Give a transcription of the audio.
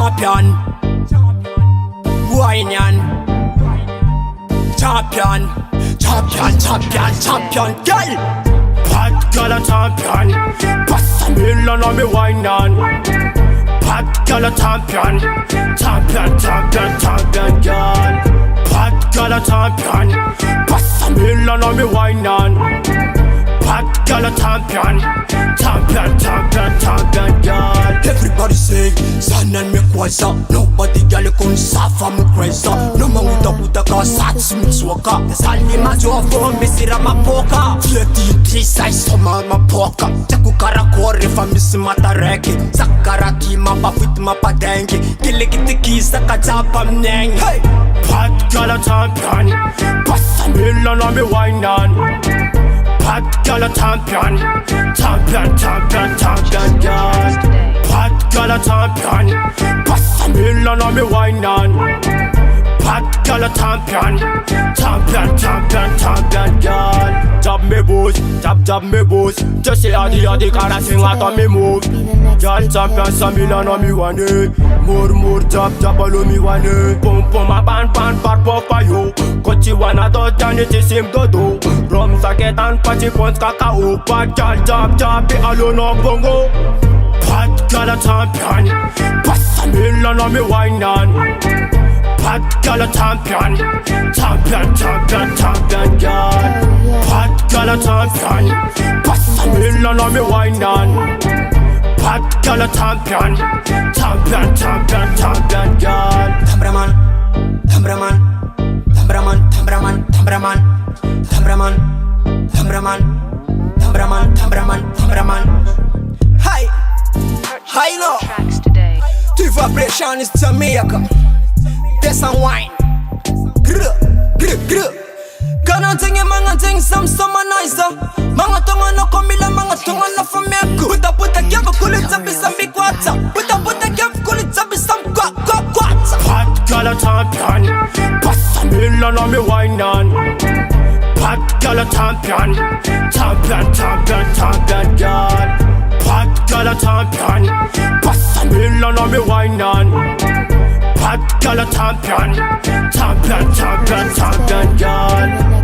champion, Winian, champion, champion, champion, champion, girl. Bad girl a champion. Pass a million on me wine on. Bad girl a champion. Champion, champion, champion girl. Bad girl a champion. Pass a million on me wine on. Bad girl a champion. Champion, champion, champion girl. Everybody sing, son and me kwaisa. Nobody girl kun safa me crazy. No man uta ka sats mix waka. Sali ma jo for me sira ma poka. Flirty tisa soma ma poka. Chaku karakore fa miss mata reki. Sakaraki ma pa fit ma pa dengi. Kile kitiki saka chapa mneng. Hey, bad girl a champion. Pass a million on me wine on. Bad girl a champion. Champion, champion, champion girl. Bad girl a champion. Pass a million on me wine on. Bad girl a champion. Champion, champion, champion girl. Jab me boost, jab me boost. Just say adi cara sing out on me move. Girl champion, some million on me one day. More jab all on me one day. Pum a pan par for you. Kochi wana do jani ti sim do do. Rum saket and pachi pons kakao. Bad girl jab be alone on bongo. Bad girl a champion. Pass a million on me wine on. Bad girl a champion. Champion, champion, champion girl. Bad girl a champion. Pass a million on me wine on. Bad girl a champion. Champion, champion, champion girl. Tambraman, tambraman, tambraman, tambraman, tambraman, tambraman, tambraman, tambraman, tambraman, tambraman. Hi, hi no. Tu vibration is Jamaica. There's some wine. Grr, grr, grr. Kana ting mga ting some nicer. Mga tonga no komila, mga tonga no fameko. Puta kya kulit sabi sambi kwata. Puta kya kulit sabi sam kwata. Bad girl a champion. Pass a million on me wine on. Bad girl a champion. Champion, champion, champion girl. Bad girl a champion. Pass a million on me wine on. Bad girl a champion. Champion, champion, champion girl.